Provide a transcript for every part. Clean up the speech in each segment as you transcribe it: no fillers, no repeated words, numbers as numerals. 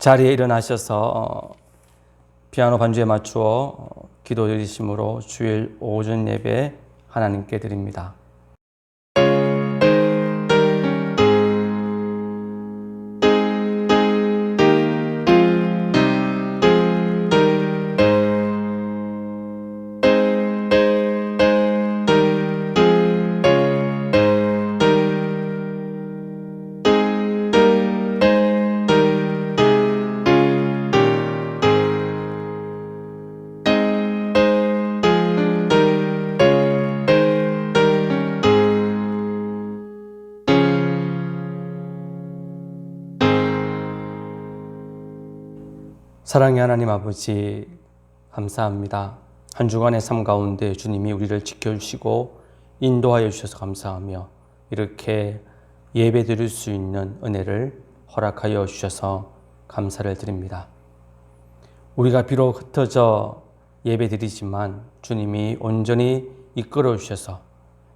자리에 일어나셔서 피아노 반주에 맞추어 기도 드리심으로 주일 오전 예배 하나님께 드립니다. 사랑의 하나님 아버지, 감사합니다. 한 주간의 삶 가운데 주님이 우리를 지켜주시고 인도하여 주셔서 감사하며 이렇게 예배 드릴 수 있는 은혜를 허락하여 주셔서 감사를 드립니다. 우리가 비록 흩어져 예배 드리지만 주님이 온전히 이끌어 주셔서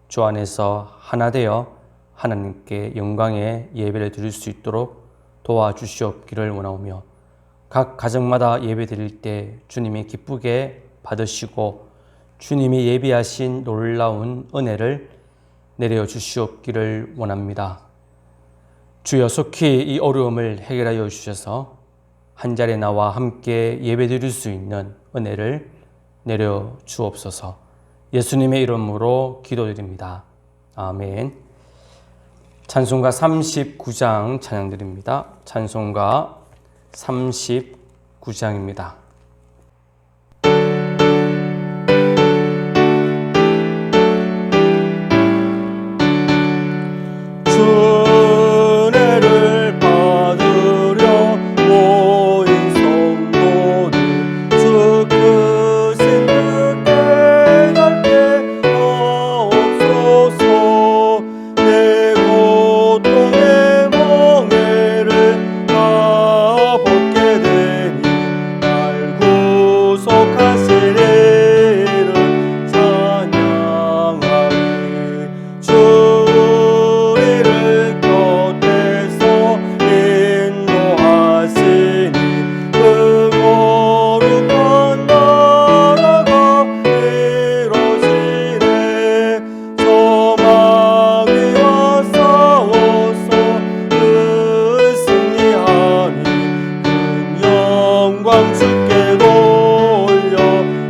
주 안에서 하나 되어 하나님께 영광의 예배를 드릴 수 있도록 도와주시옵기를 원하오며 각 가정마다 예배 드릴 때 주님이 기쁘게 받으시고 주님이 예비하신 놀라운 은혜를 내려 주시옵기를 원합니다. 주여 속히 이 어려움을 해결하여 주셔서 한 자리에 나와 함께 예배 드릴 수 있는 은혜를 내려 주옵소서. 예수님의 이름으로 기도드립니다. 아멘. 찬송가 39장 찬양드립니다. 찬송가 39장입니다. 은혜를 받으려 모인 성도들 주 크신 뜻 깨닫게 하옵소서. 내 고통 내 멍에를 다 벗게 되니 날 구속하시리를 찬양하리. 주를 곁에서 인도하시니 그 거룩한 나라가 이루어지네. 저마귀와 싸워서 그 승리하니 큰 영광 주께 돌려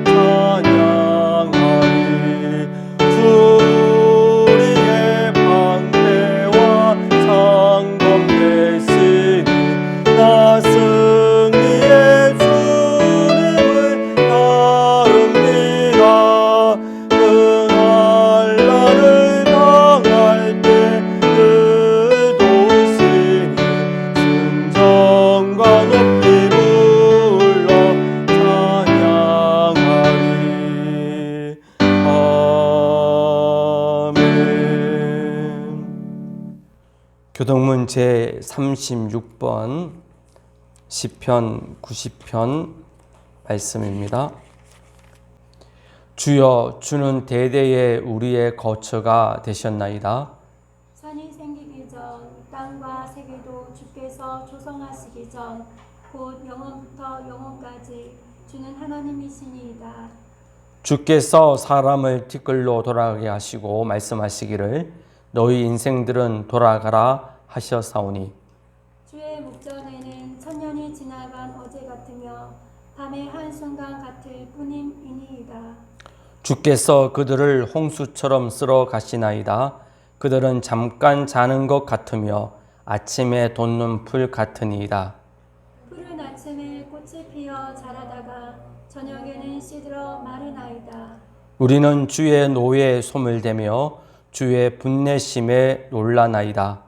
찬양하리. 주리의 방패와 창검 되시니 나 승리의 주님을 따릅니다. 그 환난을 당할 때 늘 도우시니 승전과 높이 불러 찬양하리. 아멘. 교동문 제36번 시편 90편 말씀입니다. 주여, 주는 대대에 우리의 거처가 되셨나이다. 산이 생기기 전 땅과 세계도 주께서 조성하시기 전 곧 영원부터 영원까지 주는 하나님이시니이다. 주께서 사람을 티끌로 돌아가게 하시고 말씀하시기를 너희 인생들은 돌아가라 하셨사오니 주의 목전에는 천년이 지나간 어제 같으며 밤의 한순간 같을 뿐임이니이다. 주께서 그들을 홍수처럼 쓸어 가시나이다. 그들은 잠깐 자는 것 같으며 아침에 돋는 풀 같으니이다. 푸른 아침에 꽃이 피어 자라다가 저녁에는 시들어 마르나이다. 우리는 주의 노에 소멸되며 주의 분내심에 놀라나이다.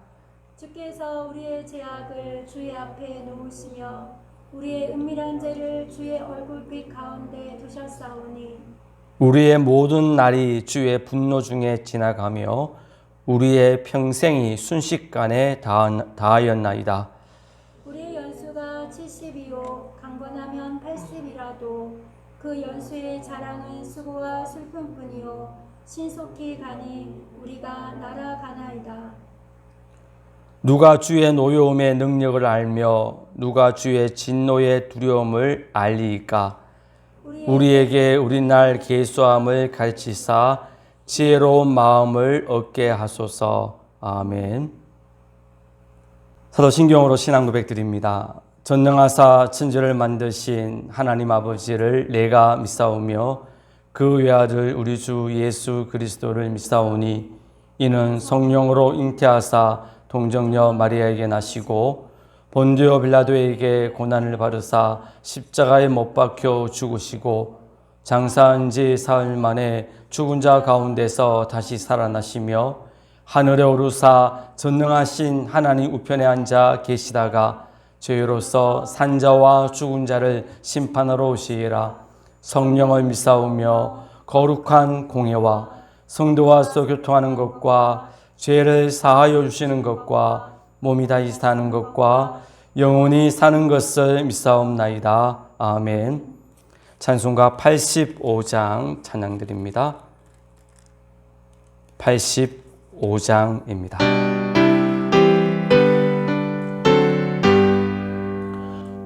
주께서 우리의 죄악을 주의 앞에 놓으시며 우리의 은밀한 죄를 주의 얼굴빛 가운데 두셨사오니 우리의 모든 날이 주의 분노 중에 지나가며 우리의 평생이 순식간에 다하였나이다. 우리의 연수가 70이요 강건하면 80이라도 그 연수의 자랑은 수고와 슬픔뿐이요 신속히 가니 우리가 날아가나이다. 누가 주의 노여움의 능력을 알며 누가 주의 진노의 두려움을 알리이까? 우리에게 우리날 계수함을 가르치사 지혜로운 마음을 얻게 하소서. 아멘. 사도신경으로 신앙 고백드립니다. 전능하사 천지를 만드신 하나님 아버지를 내가 믿사오며 그 외아들 우리 주 예수 그리스도를 믿사오니 이는 성령으로 잉태하사 동정녀 마리아에게 나시고 본디오 빌라도에게 고난을 받으사 십자가에 못 박혀 죽으시고 장사한 지 사흘 만에 죽은 자 가운데서 다시 살아나시며 하늘에 오르사 전능하신 하나님 우편에 앉아 계시다가 죄로서 산자와 죽은 자를 심판하러 오시리라. 성령을 믿사오며 거룩한 공회와 성도와 교통하는 것과 죄를 사하여 주시는 것과 몸이 다시 사는 것과 영원히 사는 것을 믿사옵나이다. 아멘. 찬송가 85장 찬양드립니다. 85장입니다.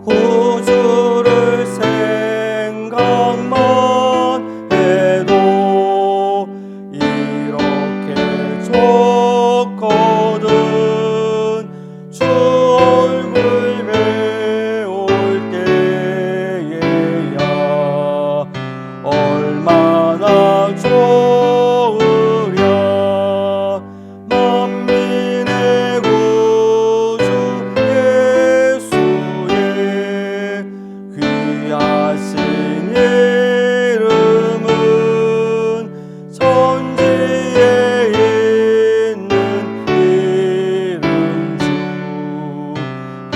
구주를 생각만 해도 이렇게 좋거든. 주 얼굴 배울 때에야 얼마나 좋으랴. 만민의 구주 예수의 귀하신 이름은 천지에 있는 이름주.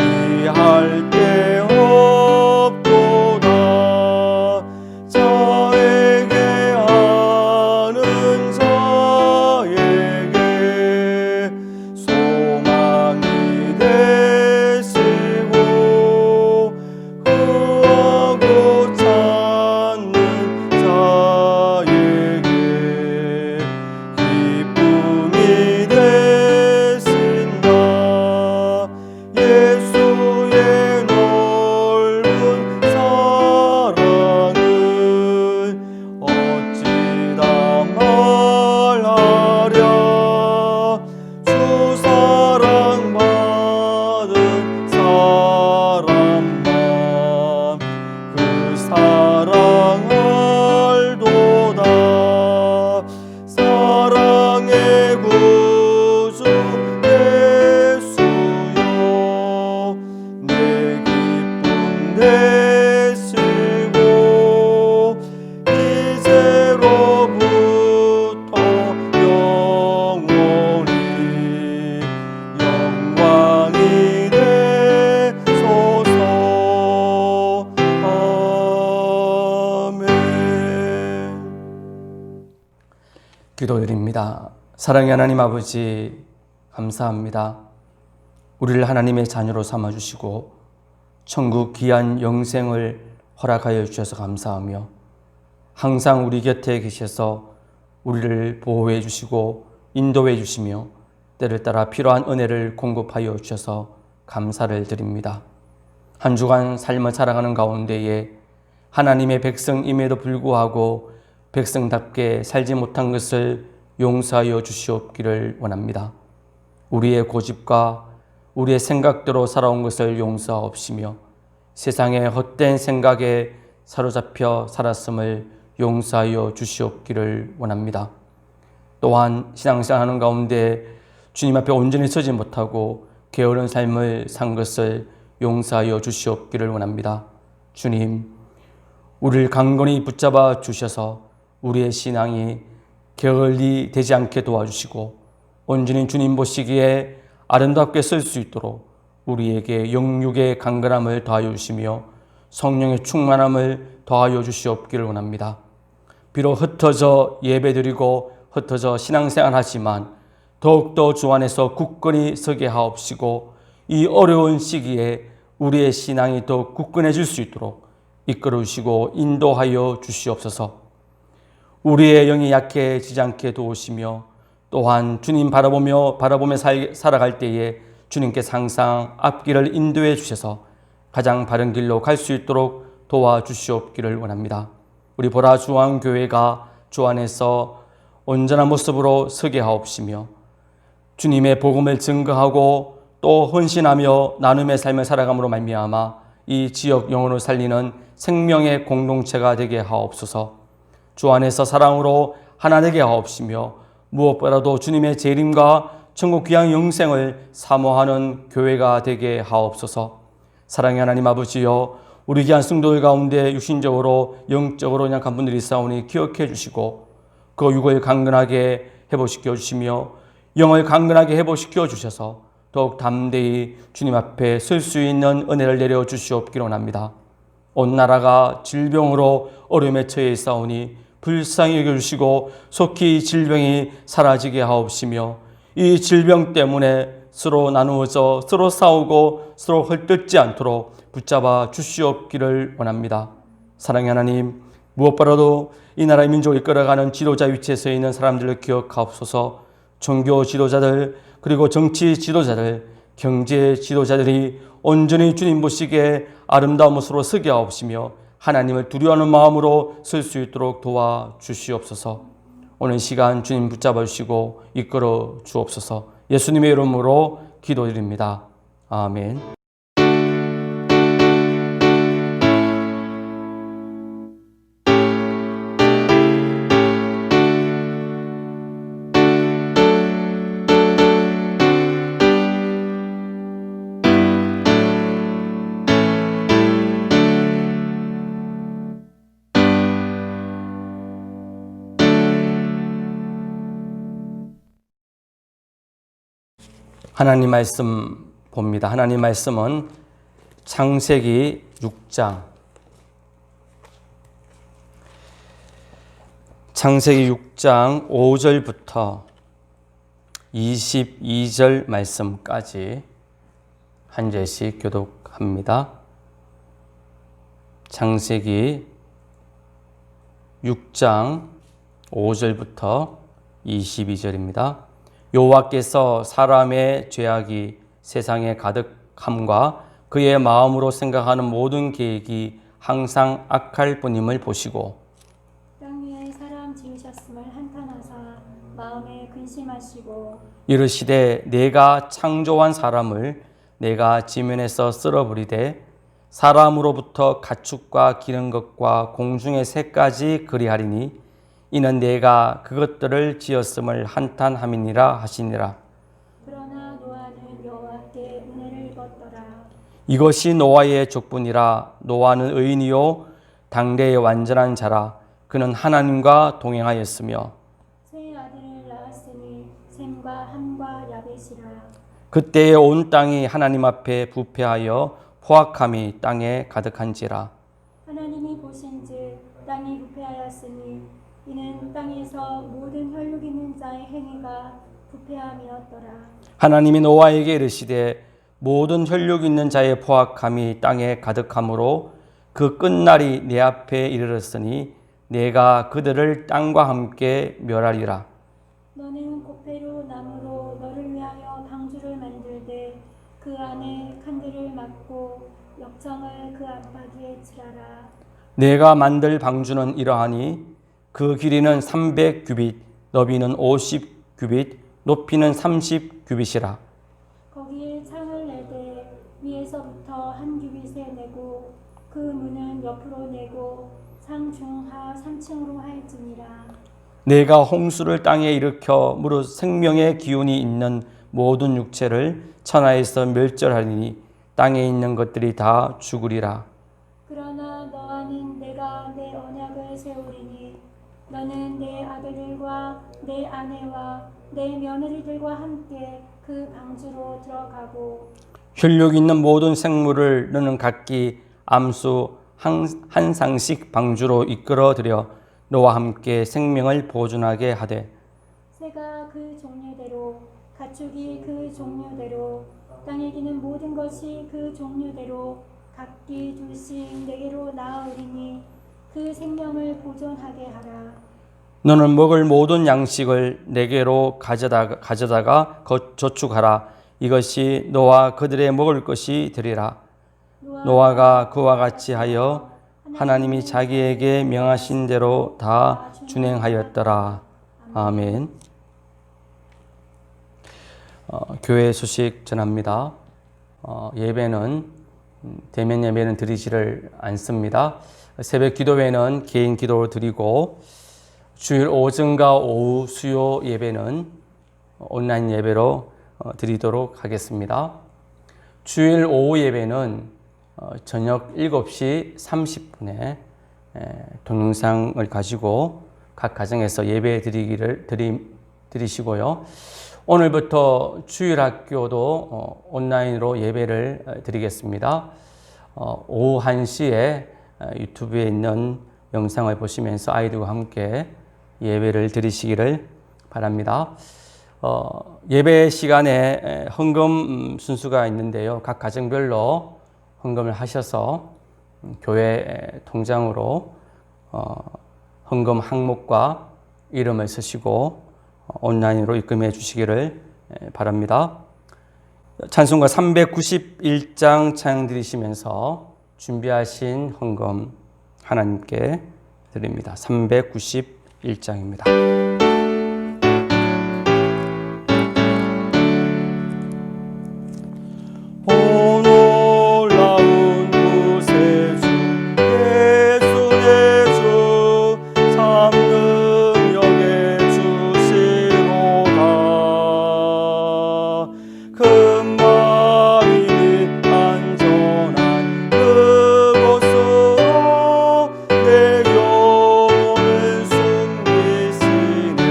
비할 데 없도다. 자에게 아는 자에게 소망이 되시고 구하고 찾는 자에게 기쁨이 되신다. 예수의 넓은 사랑을 어찌다 말하랴. 주 사랑받은 사람만 그 사랑 알도다. 사랑의 구주 예수여 내 기쁨 되시고 이제로부터 영원히 영광이 되소서. 아멘. 기도드립니다. 사랑의 하나님 아버지, 감사합니다. 우리를 하나님의 자녀로 삼아주시고 천국 귀한 영생을 허락하여 주셔서 감사하며 항상 우리 곁에 계셔서 우리를 보호해 주시고 인도해 주시며 때를 따라 필요한 은혜를 공급하여 주셔서 감사를 드립니다. 한 주간 삶을 살아가는 가운데에 하나님의 백성임에도 불구하고 백성답게 살지 못한 것을 용서하여 주시옵기를 원합니다. 우리의 고집과 우리의 생각대로 살아온 것을 용서하옵시며 세상의 헛된 생각에 사로잡혀 살았음을 용서하여 주시옵기를 원합니다. 또한 신앙생활하는 가운데 주님 앞에 온전히 서지 못하고 게으른 삶을 산 것을 용서하여 주시옵기를 원합니다. 주님, 우리를 강건히 붙잡아 주셔서 우리의 신앙이 게을리 되지 않게 도와주시고 온전히 주님 보시기에 아름답게 쓸 수 있도록 우리에게 영육의 강건함을 더하여 주시며 성령의 충만함을 더하여 주시옵기를 원합니다. 비록 흩어져 예배드리고 흩어져 신앙생활하지만 더욱더 주 안에서 굳건히 서게 하옵시고 이 어려운 시기에 우리의 신앙이 더 굳건해질 수 있도록 이끌어 주시고 인도하여 주시옵소서. 우리의 영이 약해지지 않게 도우시며 또한 주님 바라보며 살아갈 때에 주님께서 항상 앞길을 인도해 주셔서 가장 바른 길로 갈 수 있도록 도와주시옵기를 원합니다. 우리 보라 중앙교회가 주 안에서 온전한 모습으로 서게 하옵시며 주님의 복음을 증거하고 또 헌신하며 나눔의 삶을 살아감으로 말미암아 이 지역 영혼을 살리는 생명의 공동체가 되게 하옵소서. 주 안에서 사랑으로 하나 되게 하옵시며 무엇보다도 주님의 재림과 천국 귀한 영생을 사모하는 교회가 되게 하옵소서. 사랑의 하나님 아버지여, 우리 귀한 성도들 가운데 육신적으로 영적으로 약한 분들이 있사오니 기억해 주시고 그 육을 강건하게 회복시켜 주시며 영을 강건하게 회복시켜 주셔서 더욱 담대히 주님 앞에 설 수 있는 은혜를 내려 주시옵기를 원합니다. 온 나라가 질병으로 어려움에 처해 있사오니 불쌍히 여겨주시고 속히 질병이 사라지게 하옵시며 이 질병 때문에 서로 나누어져 서로 싸우고 서로 헐뜯지 않도록 붙잡아 주시옵기를 원합니다. 사랑의 하나님, 무엇보다도 이 나라의 민족을 이끌어가는 지도자 위치에 서 있는 사람들을 기억하옵소서. 종교 지도자들, 그리고 정치 지도자들, 경제 지도자들이 온전히 주님 보시기에 아름다운 모습으로 서게 하옵시며 하나님을 두려워하는 마음으로 설 수 있도록 도와주시옵소서. 오늘 시간 주님 붙잡아 주시고 이끌어 주옵소서. 예수님의 이름으로 기도드립니다. 아멘. 하나님 말씀 봅니다. 하나님 말씀은 창세기 6장 5절부터 22절 말씀까지 한 절씩 교독합니다. 창세기 6장 5절부터 22절입니다. 여호와께서 사람의 죄악이 세상에 가득함과 그의 마음으로 생각하는 모든 계획이 항상 악할 뿐임을 보시고 땅 위에 사람 지으셨음을 한탄하사 마음에 근심하시고 이르시되 내가 창조한 사람을 내가 지면에서 쓸어버리되 사람으로부터 가축과 기른 것과 공중의 새까지 그리하리니 이는 내가 그것들을 지었음을 한탄함이니라 하시니라. 그러나 노아는 여호와께 은혜를 입었더라. 이것이 노아의 족분이라. 노아는 의인이요 당대의 완전한 자라. 그는 하나님과 동행하였으며 세 아들을 낳았으니 셈과 함과 야벳이라. 그때에 온 땅이 하나님 앞에 부패하여 포악함이 땅에 가득한지라. 하나님이 보신즉 땅이 부패하였으니 이는 땅에서 모든 혈육 있는 자의 행위가 부패함이었더라. 하나님이 노아에게 이르시되 모든 혈육 있는 자의 포악함이 땅에 가득함으로 그 끝날이 내 앞에 이르렀으니 내가 그들을 땅과 함께 멸하리라. 너는 고페로 나무로 너를 위하여 방주를 만들되 그 안에 칸들을 막고 역청을 그 앞바디에 칠하라. 내가 만들 방주는 이러하니 그 길이는 300규빗, 너비는 50규빗, 높이는 30규빗이라. 거기에 창을 내되 위에서부터 한 규빗에 내고 그 문은 옆으로 내고 창 중하 3층으로 할지니라. 내가 홍수를 땅에 일으켜 무릇 생명의 기운이 있는 모든 육체를 천하에서 멸절하리니 땅에 있는 것들이 다 죽으리라. 그러나 너와는 내가 내 언약을 세우리니 너는 내 아들들과 내 아내와 내 며느리들과 함께 그 방주로 들어가고 혈육 있는 모든 생물을 너는 각기 암수 한 상씩 방주로 이끌어들여 너와 함께 생명을 보존하게 하되 새가 그 종류대로 가축이 그 종류대로 땅에 기는 모든 것이 그 종류대로 각기 둘씩 내게로 나아오리니 그 생명을 보존하게 하라. 너는 먹을 모든 양식을 내게로 가져다가 저축하라. 이것이 너와 그들의 먹을 것이 되리라. 노아가 그와 같이 하여 하나님이 자기에게 명하신 대로 다 준행하였더라. 아멘. 교회 소식 전합니다. 예배는 대면 예배는 드리지를 않습니다. 새벽 기도회는 개인 기도로 드리고 주일 오전과 오후 수요 예배는 온라인 예배로 드리도록 하겠습니다. 주일 오후 예배는 저녁 7시 30분에 동영상을 가지고 각 가정에서 예배 드리시고요. 오늘부터 주일학교도 온라인으로 예배를 드리겠습니다. 오후 1시에 유튜브에 있는 영상을 보시면서 아이들과 함께 예배를 드리시기를 바랍니다. 예배 시간에 헌금 순수가 있는데요. 각 가정별로 헌금을 하셔서 교회 통장으로 헌금 항목과 이름을 쓰시고 온라인으로 입금해 주시기를 바랍니다. 찬송가 391장 찬양 드리시면서 준비하신 헌금 하나님께 드립니다. 391장입니다. 놀라운 구세주 예수 내 주 참 능력의 주시로다. 금방이 안전한 그곳으로 내 영혼을 숨기시네.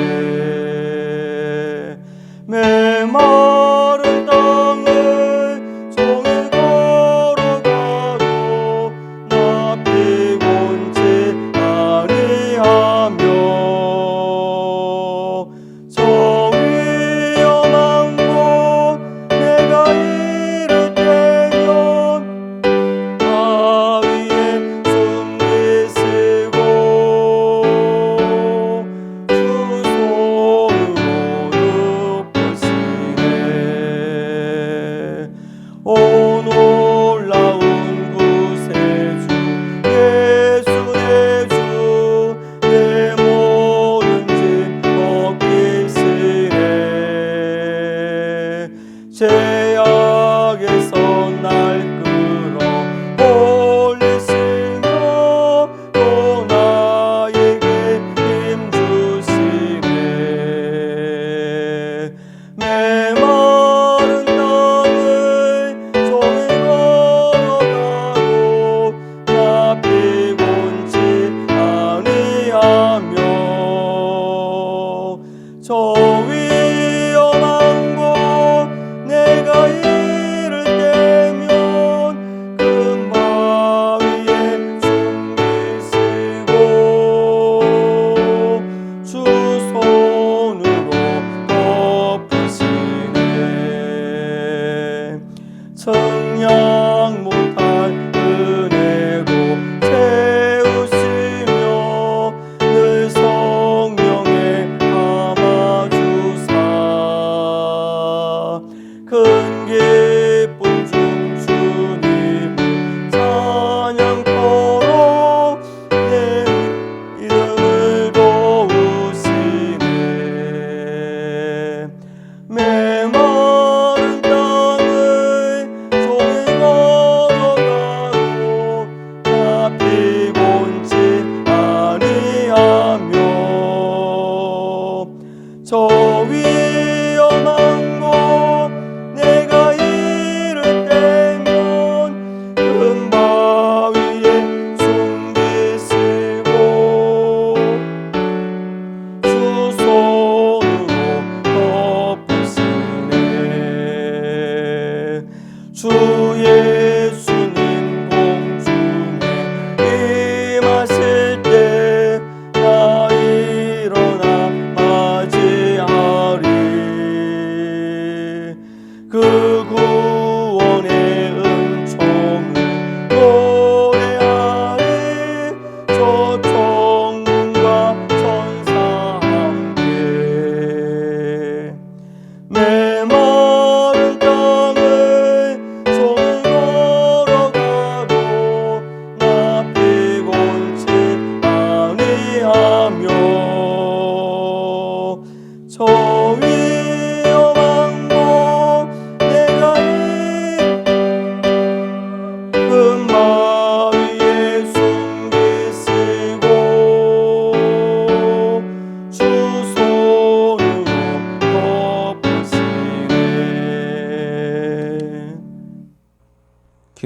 메마른 땅을 종일 걸어가도 나 피곤치 아니하며 저 위험한 곳 내가 이를 때면 바위에 숨기시고 주 손으로 눕히시네. 오 놀라운 구세주 예수 내 주 내 모든 짐 벗기시네. 죄악에서 날 끌어 올리시며 또 나에게 힘 주시네. 메마른 땅을 종일 걸어가도 나 피곤치 아니하며 저 위험한 곳 내가 이를 때면 금바위에 숨기시고 주 손으로 덮으시네. 청량 못할 은혜로 채우시며 늘 성령에 담아주사 큰 기쁨 중 주님을 찬양토록 내 이름을 도우시네. 메마른 땅을 종일 걸어가도 나 피곤치 아니하며 저 위험한 곳 내가 이를 때면 금바위에 숨기시고 주 손으로 덮으시네.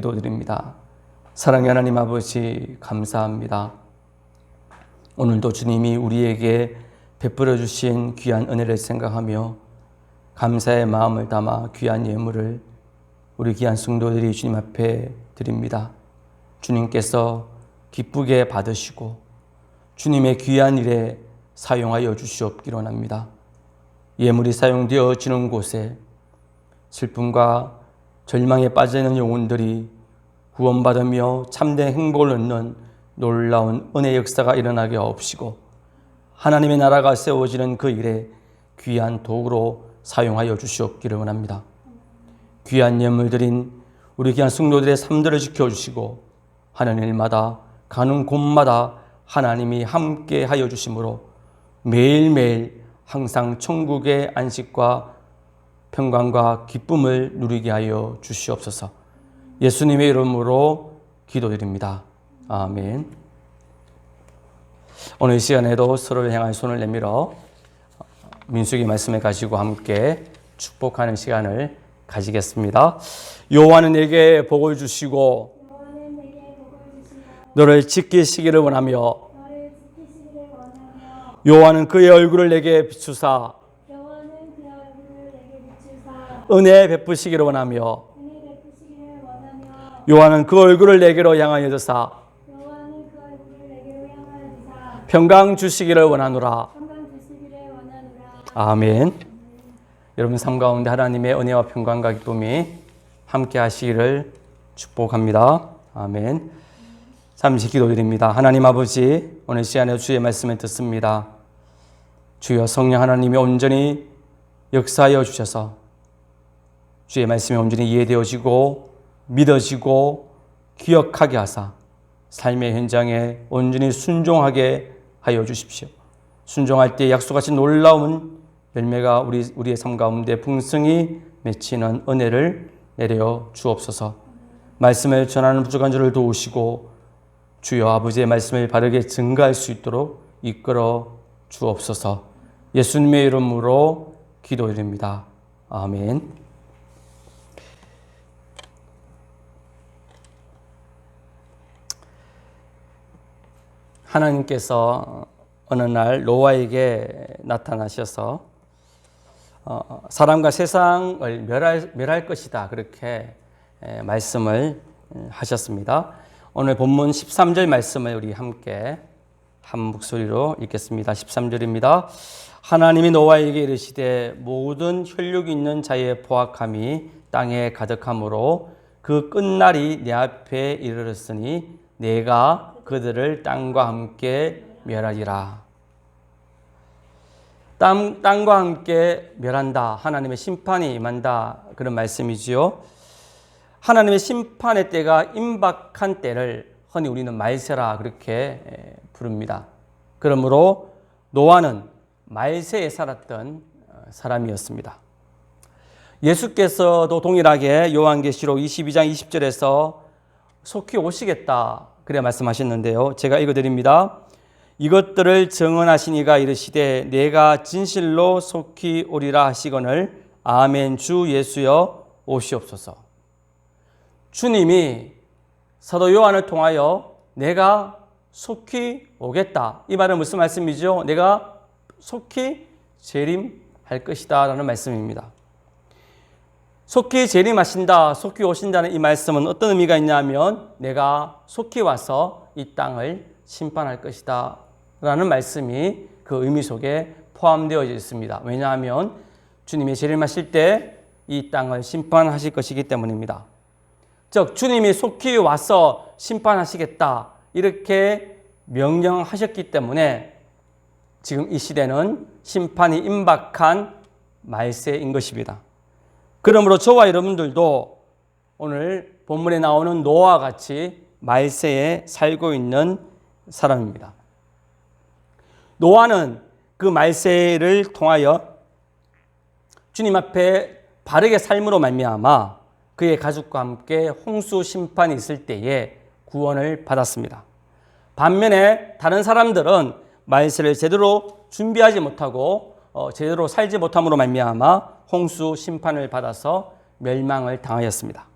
기도드립니다. 사랑의 하나님 아버지 감사합니다. 오늘도 주님이 우리에게 베풀어 주신 귀한 은혜를 생각하며 감사의 마음을 담아 귀한 예물을 우리 귀한 성도들이 주님 앞에 드립니다. 주님께서 기쁘게 받으시고 주님의 귀한 일에 사용하여 주시옵기로 합니다. 예물이 사용되어지는 곳에 슬픔과 절망에 빠져있는 영혼들이 구원받으며 참된 행복을 얻는 놀라운 은혜의 역사가 일어나게 하옵시고 하나님의 나라가 세워지는 그 일에 귀한 도구로 사용하여 주시옵기를 원합니다. 귀한 예물들인 우리 귀한 성도들의 삶들을 지켜주시고 하는 일마다 가는 곳마다 하나님이 함께 하여 주심으로 매일매일 항상 천국의 안식과 평강과 기쁨을 누리게 하여 주시옵소서. 예수님의 이름으로 기도드립니다. 아멘. 오늘 이 시간에도 서로를 향한 손을 내밀어 민수기 말씀을 가지고 함께 축복하는 시간을 가지겠습니다. 여호와는 내게 복을 주시고 너를 지키시기를 원하며 여호와는 그의 얼굴을 내게 비추사 은혜 베푸시기를 원하며 여호와는 그 얼굴을 내게로 향하여 드사 평강 주시기를 원하노라. 아멘. 여러분 삶 가운데 하나님의 은혜와 평강과 기쁨이 함께 하시기를 축복합니다. 아멘. 잠시 기도드립니다. 하나님 아버지, 오늘 시간에 주의 말씀을 듣습니다. 주여 성령 하나님이 온전히 역사하여 주셔서 주의 말씀이 온전히 이해되어지고 믿어지고 기억하게 하사 삶의 현장에 온전히 순종하게 하여 주십시오. 순종할 때 약속하신 놀라운 열매가 우리의 삶 가운데 풍성히 맺히는 은혜를 내려 주옵소서. 말씀을 전하는 부족한 저를 도우시고 주여 아버지의 말씀을 바르게 증거할 수 있도록 이끌어 주옵소서. 예수님의 이름으로 기도드립니다. 아멘. 하나님께서 어느 날 노아에게 나타나셔서 사람과 세상을 멸할 것이다 그렇게 말씀을 하셨습니다. 오늘 본문 13절 말씀을 우리 함께 한 목소리로 읽겠습니다. 13절입니다. 하나님이 노아에게 이르시되 모든 혈육이 있는 자의 포악함이 땅에 가득하므로 그 끝날이 내 앞에 이르렀으니 내가 그들을 땅과 함께 멸하리라. 땅과 함께 멸한다. 하나님의 심판이 임한다. 그런 말씀이지요. 하나님의 심판의 때가 임박한 때를 흔히 우리는 말세라 그렇게 부릅니다. 그러므로 노아는 말세에 살았던 사람이었습니다. 예수께서도 동일하게 요한계시록 22장 20절에서 속히 오시겠다 그래 말씀하셨는데요. 제가 읽어드립니다. 이것들을 증언하시니가 이르시되 내가 진실로 속히 오리라 하시거늘 아멘. 주 예수여 오시옵소서. 주님이 사도 요한을 통하여 내가 속히 오겠다. 이 말은 무슨 말씀이죠? 내가 속히 재림할 것이다 라는 말씀입니다. 속히 재림하신다, 속히 오신다는 이 말씀은 어떤 의미가 있냐면 내가 속히 와서 이 땅을 심판할 것이다 라는 말씀이 그 의미 속에 포함되어 있습니다. 왜냐하면 주님이 재림하실 때 이 땅을 심판하실 것이기 때문입니다. 즉 주님이 속히 와서 심판하시겠다 이렇게 명령하셨기 때문에 지금 이 시대는 심판이 임박한 말세인 것입니다. 그러므로 저와 여러분들도 오늘 본문에 나오는 노아와 같이 말세에 살고 있는 사람입니다. 노아는 그 말세를 통하여 주님 앞에 바르게 삶으로 말미암아 그의 가족과 함께 홍수 심판이 있을 때에 구원을 받았습니다. 반면에 다른 사람들은 말세를 제대로 준비하지 못하고 제대로 살지 못함으로 말미암아 홍수 심판을 받아서 멸망을 당하였습니다.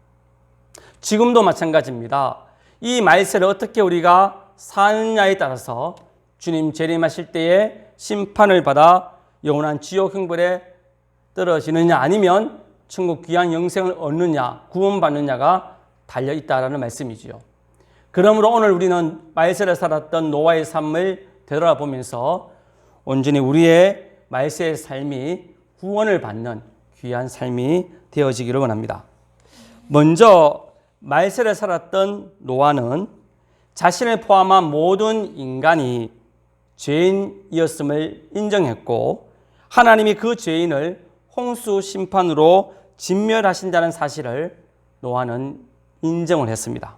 지금도 마찬가지입니다. 이 말세를 어떻게 우리가 사느냐에 따라서 주님 재림하실 때에 심판을 받아 영원한 지옥 형벌에 떨어지느냐 아니면 천국 귀한 영생을 얻느냐 구원받느냐가 달려있다라는 말씀이지요. 그러므로 오늘 우리는 말세를 살았던 노아의 삶을 되돌아보면서 온전히 우리의 말세의 삶이 구원을 받는 귀한 삶이 되어지기를 원합니다. 먼저 말세를 살았던 노아는 자신을 포함한 모든 인간이 죄인이었음을 인정했고 하나님이 그 죄인을 홍수 심판으로 진멸하신다는 사실을 노아는 인정을 했습니다.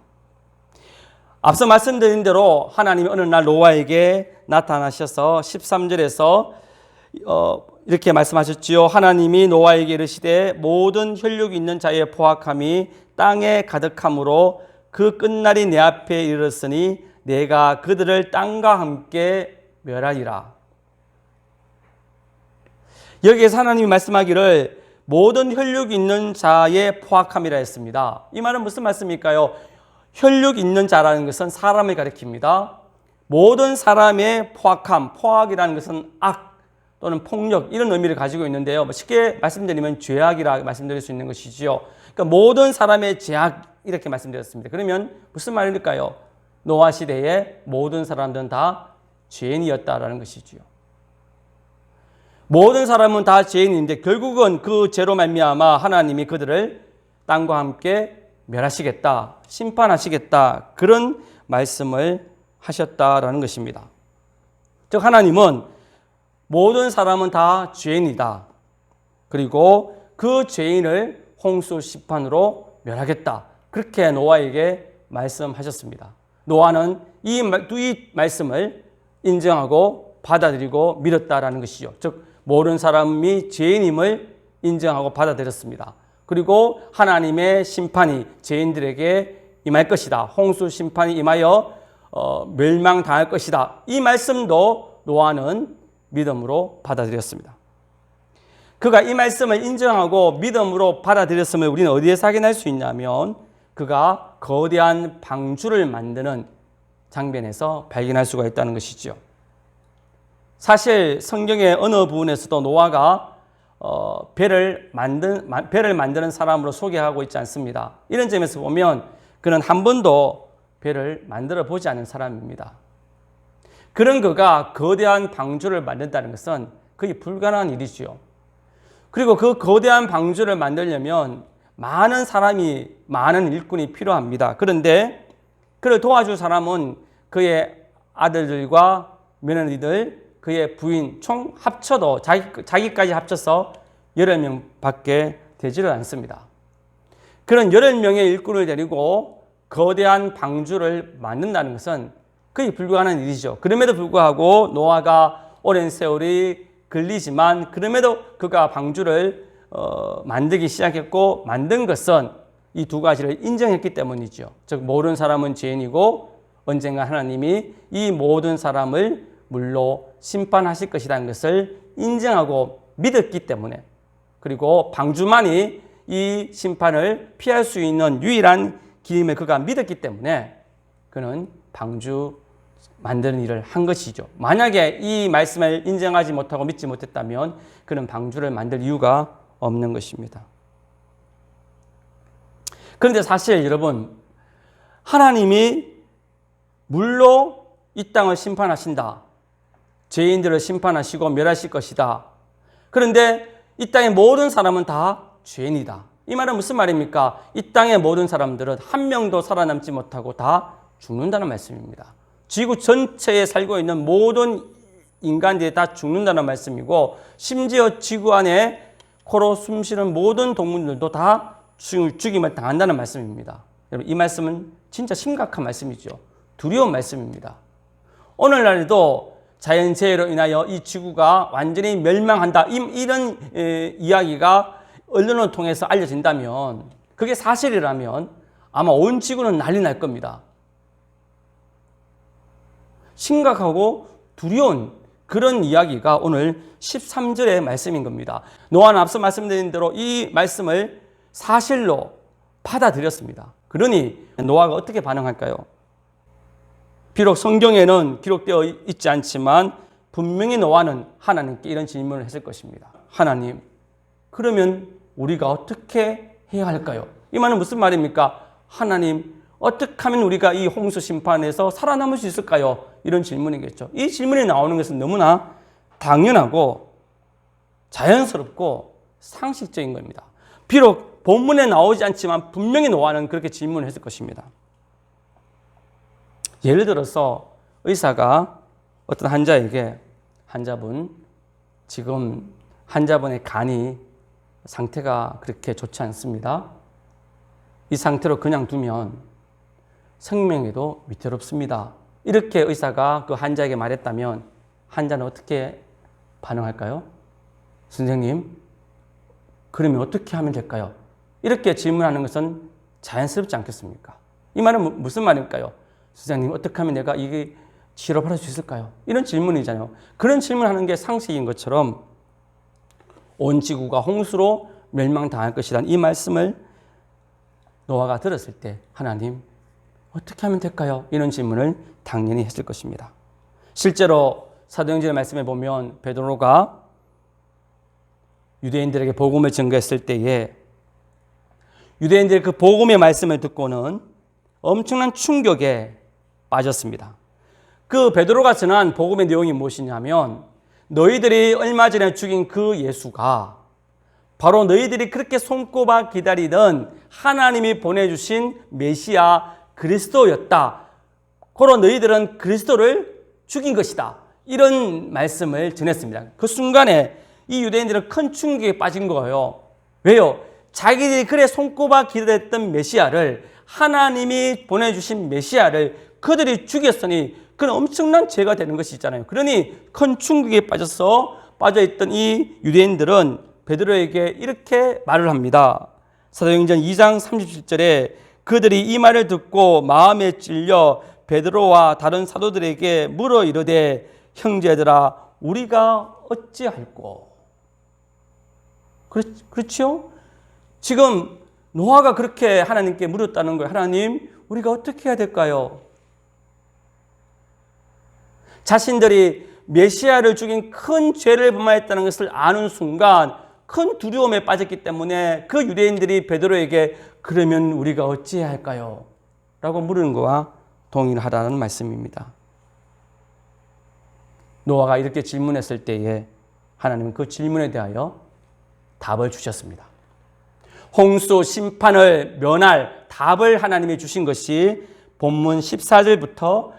앞서 말씀드린 대로 하나님이 어느 날 노아에게 나타나셔서 13절에서 이렇게 말씀하셨지요. 하나님이 노아에게 이르시되 모든 혈육이 있는 자의 포악함이 땅에 가득함으로 그 끝날이 내 앞에 이르렀으니 내가 그들을 땅과 함께 멸하리라. 여기에서 하나님이 말씀하기를 모든 혈육이 있는 자의 포악함이라 했습니다. 이 말은 무슨 말씀일까요? 혈육 있는 자라는 것은 사람을 가리킵니다. 모든 사람의 포악함, 포악이라는 것은 악 또는 폭력 이런 의미를 가지고 있는데요. 쉽게 말씀드리면 죄악이라 말씀드릴 수 있는 것이지요. 그러니까 모든 사람의 죄악 이렇게 말씀드렸습니다. 그러면 무슨 말일까요? 노아 시대에 모든 사람들은 다 죄인이었다라는 것이지요. 모든 사람은 다 죄인인데 결국은 그 죄로 말미암아 하나님이 그들을 땅과 함께 멸하시겠다, 심판하시겠다 그런 말씀을 하셨다라는 것입니다. 즉 하나님은 모든 사람은 다 죄인이다. 그리고 그 죄인을 홍수 심판으로 멸하겠다. 그렇게 노아에게 말씀하셨습니다. 노아는 이 말씀을 인정하고 받아들이고 믿었다라는 것이죠. 즉 모든 사람이 죄인임을 인정하고 받아들였습니다. 그리고 하나님의 심판이 죄인들에게 임할 것이다. 홍수 심판이 임하여 멸망당할 것이다. 이 말씀도 노아는 믿음으로 받아들였습니다. 그가 이 말씀을 인정하고 믿음으로 받아들였음을 우리는 어디에서 확인할 수 있냐면 그가 거대한 방주를 만드는 장면에서 발견할 수가 있다는 것이죠. 사실 성경의 어느 부분에서도 노아가 배를 만드는 사람으로 소개하고 있지 않습니다. 이런 점에서 보면 그는 한 번도 배를 만들어 보지 않은 사람입니다. 그런 그가 거대한 방주를 만든다는 것은 거의 불가능한 일이지요. 그리고 그 거대한 방주를 만들려면 많은 사람이, 많은 일꾼이 필요합니다. 그런데 그를 도와줄 사람은 그의 아들들과 며느리들, 그의 부인 총 합쳐도 자기까지 합쳐서 8명밖에 되지를 않습니다. 그런 8명의 일꾼을 데리고 거대한 방주를 만든다는 것은 거의 불가능한 일이죠. 그럼에도 불구하고 노아가 오랜 세월이 걸리지만 그럼에도 그가 방주를 만들기 시작했고 만든 것은 이 두 가지를 인정했기 때문이죠. 즉 모든 사람은 죄인이고 언젠가 하나님이 이 모든 사람을 물로 심판하실 것이라는 것을 인정하고 믿었기 때문에 그리고 방주만이 이 심판을 피할 수 있는 유일한 길임을 그가 믿었기 때문에 그는 방주 만드는 일을 한 것이죠. 만약에 이 말씀을 인정하지 못하고 믿지 못했다면 그는 방주를 만들 이유가 없는 것입니다. 그런데 사실 여러분 하나님이 물로 이 땅을 심판하신다. 죄인들을 심판하시고 멸하실 것이다. 그런데 이 땅의 모든 사람은 다 죄인이다. 이 말은 무슨 말입니까? 이 땅의 모든 사람들은 한 명도 살아남지 못하고 다 죽는다는 말씀입니다. 지구 전체에 살고 있는 모든 인간들이 다 죽는다는 말씀이고 심지어 지구 안에 코로 숨쉬는 모든 동물들도 다 죽임을 당한다는 말씀입니다. 여러분 이 말씀은 진짜 심각한 말씀이죠. 두려운 말씀입니다. 오늘날에도 자연재해로 인하여 이 지구가 완전히 멸망한다. 이런 이야기가 언론을 통해서 알려진다면 그게 사실이라면 아마 온 지구는 난리 날 겁니다. 심각하고 두려운 그런 이야기가 오늘 13절의 말씀인 겁니다. 노아는 앞서 말씀드린 대로 이 말씀을 사실로 받아들였습니다. 그러니 노아가 어떻게 반응할까요? 비록 성경에는 기록되어 있지 않지만 분명히 노아는 하나님께 이런 질문을 했을 것입니다. 하나님, 그러면 우리가 어떻게 해야 할까요? 이 말은 무슨 말입니까? 하나님, 어떻게 하면 우리가 이 홍수 심판에서 살아남을 수 있을까요? 이런 질문이겠죠. 이 질문이 나오는 것은 너무나 당연하고 자연스럽고 상식적인 겁니다. 비록 본문에 나오지 않지만 분명히 노아는 그렇게 질문을 했을 것입니다. 예를 들어서 의사가 어떤 환자분, 지금 환자분의 간이 상태가 그렇게 좋지 않습니다. 이 상태로 그냥 두면 생명에도 위태롭습니다. 이렇게 의사가 그 환자에게 말했다면 환자는 어떻게 반응할까요? 선생님, 그러면 어떻게 하면 될까요? 이렇게 질문하는 것은 자연스럽지 않겠습니까? 이 말은 무슨 말일까요? 선생님, 어떻게 하면 내가 이게 치료받을 수 있을까요? 이런 질문이잖아요. 그런 질문하는 게 상식인 것처럼 온 지구가 홍수로 멸망당할 것이라는 이 말씀을 노아가 들었을 때 하나님, 어떻게 하면 될까요? 이런 질문을 당연히 했을 것입니다. 실제로 사도행전의 말씀에 보면 베드로가 유대인들에게 복음을 전가했을 때에 유대인들의 그 복음의 말씀을 듣고는 엄청난 충격에 빠졌습니다. 그 베드로가 전한 복음의 내용이 무엇이냐면 너희들이 얼마 전에 죽인 그 예수가 바로 너희들이 그렇게 손꼽아 기다리던 하나님이 보내주신 메시아 그리스도였다. 고로 너희들은 그리스도를 죽인 것이다. 이런 말씀을 전했습니다. 그 순간에 이 유대인들은 큰 충격에 빠진 거예요. 왜요? 자기들이 그래 손꼽아 기다렸던 메시아를, 하나님이 보내주신 메시아를 그들이 죽였으니 그건 엄청난 죄가 되는 것이 있잖아요. 그러니 큰 충격에 빠져있던 이 유대인들은 베드로에게 이렇게 말을 합니다. 사도행전 2장 37절에 그들이 이 말을 듣고 마음에 찔려 베드로와 다른 사도들에게 물어 이르되 형제들아 우리가 어찌할꼬? 그렇죠? 지금 노아가 그렇게 하나님께 물었다는 거예요. 하나님, 우리가 어떻게 해야 될까요? 자신들이 메시아를 죽인 큰 죄를 범하였다는 것을 아는 순간 큰 두려움에 빠졌기 때문에 그 유대인들이 베드로에게 그러면 우리가 어찌해야 할까요? 라고 물은 것과 동일하다는 말씀입니다. 노아가 이렇게 질문했을 때에 하나님은 그 질문에 대하여 답을 주셨습니다. 홍수 심판을 면할 답을 하나님이 주신 것이 본문 14절부터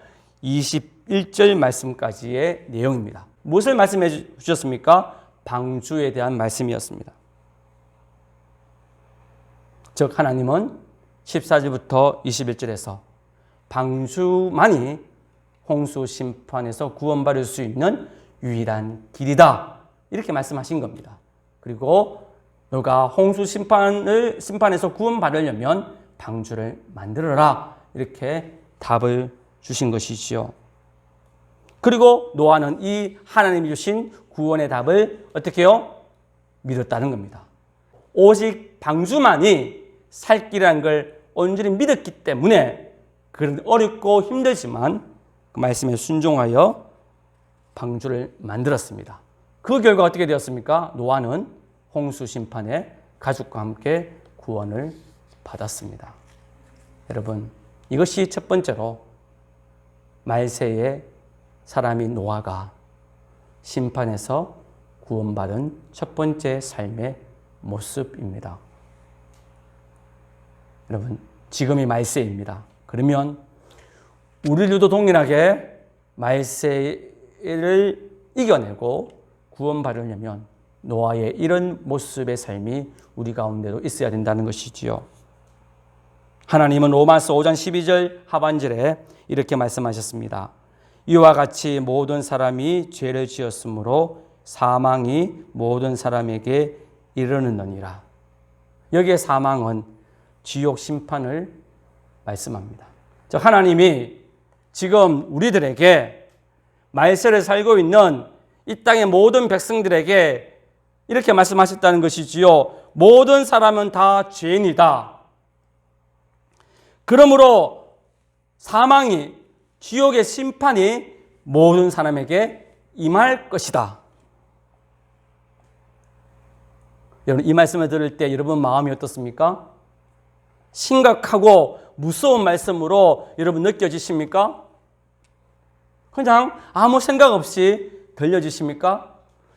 21절 말씀까지의 내용입니다. 무엇을 말씀해 주셨습니까? 방주에 대한 말씀이었습니다. 즉 하나님은 14절부터 21절에서 방주만이 홍수 심판에서 구원받을 수 있는 유일한 길이다. 이렇게 말씀하신 겁니다. 그리고 너가 홍수 심판에서 구원받으려면 방주를 만들어라. 이렇게 답을 주신 것이지요. 그리고 노아는 이 하나님이 주신 구원의 답을 어떻게 해요? 믿었다는 겁니다. 오직 방주만이 살 길이라는 걸 온전히 믿었기 때문에 그런 어렵고 힘들지만 그 말씀에 순종하여 방주를 만들었습니다. 그 결과 어떻게 되었습니까? 노아는 홍수 심판에 가족과 함께 구원을 받았습니다. 여러분, 이것이 첫 번째로 말세에 사람인 노아가 심판에서 구원받은 첫 번째 삶의 모습입니다. 여러분, 지금이 말세입니다. 그러면 우리들도 동일하게 말세를 이겨내고 구원받으려면 노아의 이런 모습의 삶이 우리 가운데도 있어야 된다는 것이지요. 하나님은 로마서 5장 12절 하반절에 이렇게 말씀하셨습니다. 이와 같이 모든 사람이 죄를 지었으므로 사망이 모든 사람에게 이르느니라. 여기에 사망은 지옥 심판을 말씀합니다. 즉 하나님이 지금 우리들에게 말세를 살고 있는 이 땅의 모든 백성들에게 이렇게 말씀하셨다는 것이지요. 모든 사람은 다 죄인이다. 그러므로 사망이, 지옥의 심판이 모든 사람에게 임할 것이다. 여러분, 이 말씀을 들을 때 여러분 마음이 어떻습니까? 심각하고 무서운 말씀으로 여러분 느껴지십니까? 그냥 아무 생각 없이 들려지십니까?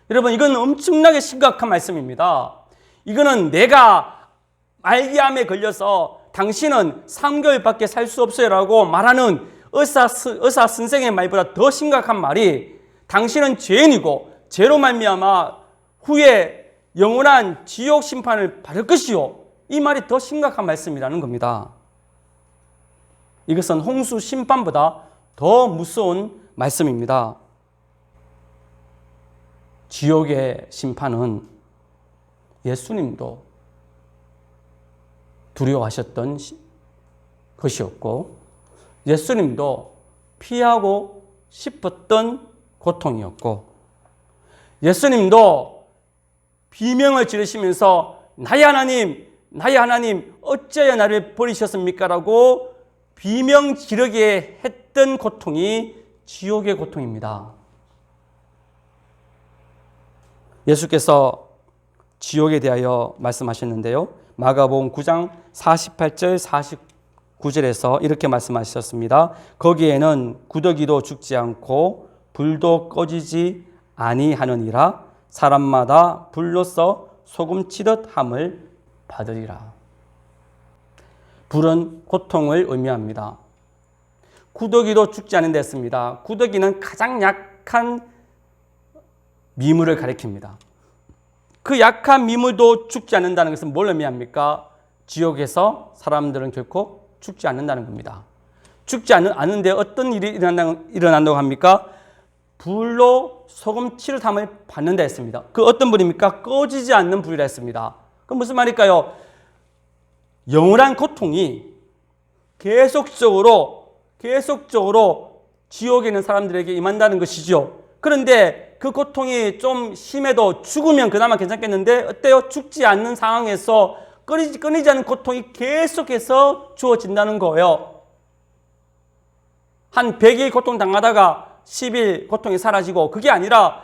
여러분, 이건 엄청나게 심각한 말씀입니다. 이거는 내가 말기암에 걸려서 당신은 3개월밖에 살 수 없어요라고 말하는 의사 선생의 말보다 더 심각한 말이, 당신은 죄인이고 죄로 말미암아 후에 영원한 지옥 심판을 받을 것이요, 이 말이 더 심각한 말씀이라는 겁니다. 이것은 홍수 심판보다 더 무서운 말씀입니다. 지옥의 심판은 예수님도 두려워하셨던 것이었고, 예수님도 피하고 싶었던 고통이었고, 예수님도 비명을 지르시면서 나의 하나님 어찌하여 나를 버리셨습니까? 라고 비명 지르게 했던 고통이 지옥의 고통입니다. 예수께서 지옥에 대하여 말씀하셨는데요, 마가복음 9장 48절 49절에서 이렇게 말씀하셨습니다. 거기에는 구더기도 죽지 않고 불도 꺼지지 아니하느니라. 사람마다 불로써 소금 치듯 함을 받으리라. 불은 고통을 의미합니다. 구더기도 죽지 않는 데 했습니다. 구더기는 가장 약한 미물을 가리킵니다. 그 약한 미물도 죽지 않는다는 것은 뭘 의미합니까? 지옥에서 사람들은 결코 죽지 않는다는 겁니다. 죽지 않는데 어떤 일이 일어난다고 합니까? 불로 소금 치듯 함을 받는다 했습니다. 그 어떤 불입니까? 꺼지지 않는 불이라 했습니다. 그럼 무슨 말일까요? 영원한 고통이 계속적으로 지옥에 있는 사람들에게 임한다는 것이죠. 그런데 그 고통이 좀 심해도 죽으면 그나마 괜찮겠는데, 어때요? 죽지 않는 상황에서 끊이지 않는 고통이 계속해서 주어진다는 거예요. 한 100일 고통 당하다가 10일 고통이 사라지고, 그게 아니라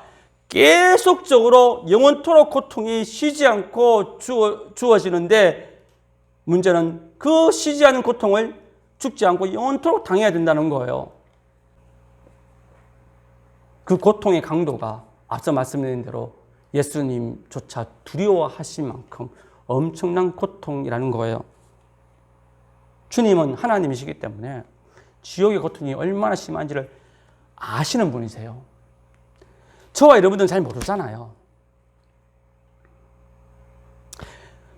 계속적으로 영원토록 고통이 쉬지 않고 주어지는데, 문제는 그 쉬지 않는 고통을 죽지 않고 영원토록 당해야 된다는 거예요. 그 고통의 강도가 앞서 말씀드린 대로 예수님조차 두려워하실 만큼 엄청난 고통이라는 거예요. 주님은 하나님이시기 때문에 지옥의 고통이 얼마나 심한지를 아시는 분이세요. 저와 여러분들은 잘 모르잖아요.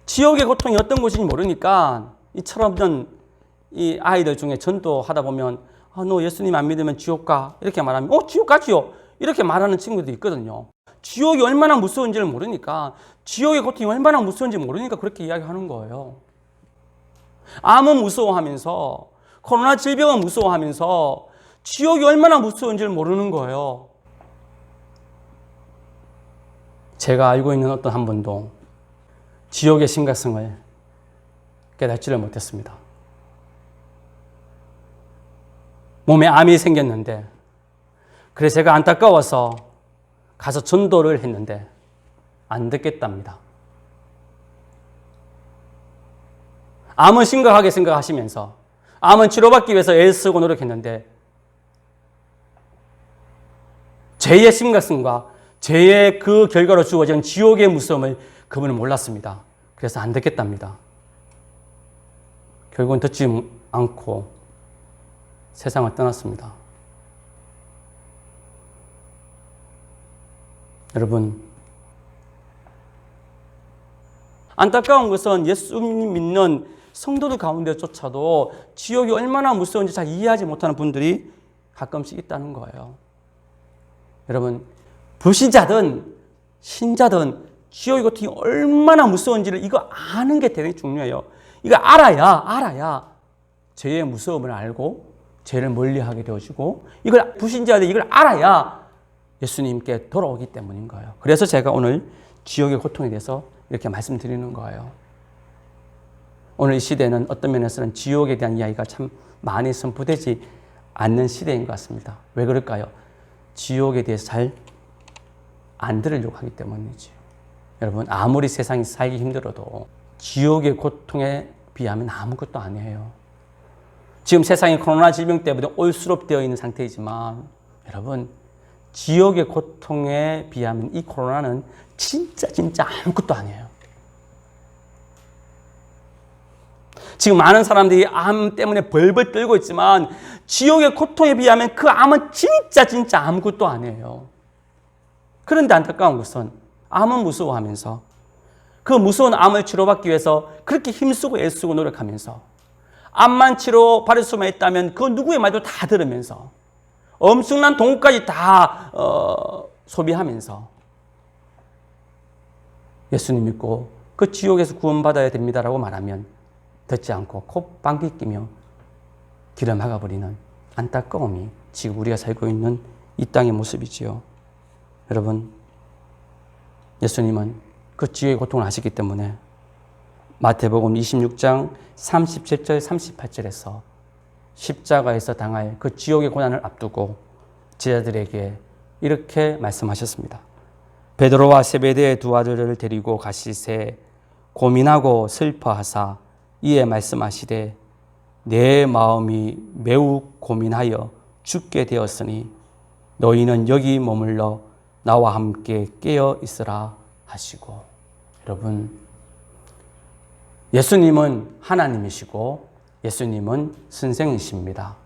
지옥의 고통이 어떤 곳인지 모르니까 이 철없는 이 아이들 중에 전도하다 보면 너 예수님 안 믿으면 지옥 가, 이렇게 말하면 지옥 가지요, 이렇게 말하는 친구들이 있거든요. 지옥이 얼마나 무서운지를 모르니까, 지옥의 고통이 얼마나 무서운지 모르니까 그렇게 이야기하는 거예요. 암은 무서워하면서, 코로나 질병은 무서워하면서 지옥이 얼마나 무서운지를 모르는 거예요. 제가 알고 있는 어떤 한 분도 지옥의 심각성을 깨닫지를 못했습니다. 몸에 암이 생겼는데, 그래서 제가 안타까워서 가서 전도를 했는데 안 듣겠답니다. 암은 심각하게 생각하시면서 암은 치료받기 위해서 애쓰고 노력했는데, 죄의 심각성과 죄의 그 결과로 주어진 지옥의 무서움을 그분은 몰랐습니다. 그래서 안 듣겠답니다. 결국은 듣지 않고 세상을 떠났습니다. 여러분, 안타까운 것은 예수님 믿는 성도들 가운데조차도 지옥이 얼마나 무서운지 잘 이해하지 못하는 분들이 가끔씩 있다는 거예요. 여러분, 불신자든 신자든 지옥의 고통이 얼마나 무서운지를 이거 아는 게 되게 중요해요. 이거 알아야 죄의 무서움을 알고 죄를 멀리하게 되어지고, 이걸 불신자들 이걸 알아야 예수님께 돌아오기 때문인 거예요. 그래서 제가 오늘 지옥의 고통에 대해서 이렇게 말씀드리는 거예요. 오늘 이 시대는 어떤 면에서는 지옥에 대한 이야기가 참 많이 선포되지 않는 시대인 것 같습니다. 왜 그럴까요? 지옥에 대해서 잘 안 들으려고 하기 때문이지요. 여러분, 아무리 세상이 살기 힘들어도 지옥의 고통에 비하면 아무것도 아니에요. 지금 세상이 코로나 질병 때문에 올수록되어 있는 상태이지만 여러분, 지옥의 고통에 비하면 이 코로나는 진짜 아무것도 아니에요. 지금 많은 사람들이 암 때문에 벌벌 떨고 있지만 지옥의 고통에 비하면 그 암은 진짜 아무것도 아니에요. 그런데 안타까운 것은 암은 무서워하면서 그 무서운 암을 치료받기 위해서 그렇게 힘쓰고 애쓰고 노력하면서 암만 치료받을 수만 있다면 그 누구의 말도 다 들으면서 엄청난 돈까지 다 소비하면서 예수님 믿고 그 지옥에서 구원받아야 됩니다라고 말하면 듣지 않고 콧방귀 끼며 길을 막아버리는 안타까움이 지금 우리가 살고 있는 이 땅의 모습이지요. 여러분, 예수님은 그 지옥의 고통을 아시기 때문에 마태복음 26장 37절 38절에서 십자가에서 당할 그 지옥의 고난을 앞두고 제자들에게 이렇게 말씀하셨습니다. 베드로와 세베대의 두 아들을 데리고 가시세 고민하고 슬퍼하사 이에 말씀하시되 내 마음이 매우 고민하여 죽게 되었으니 너희는 여기 머물러 나와 함께 깨어 있으라 하시고. 여러분, 예수님은 하나님이시고 예수님은 선생이십니다.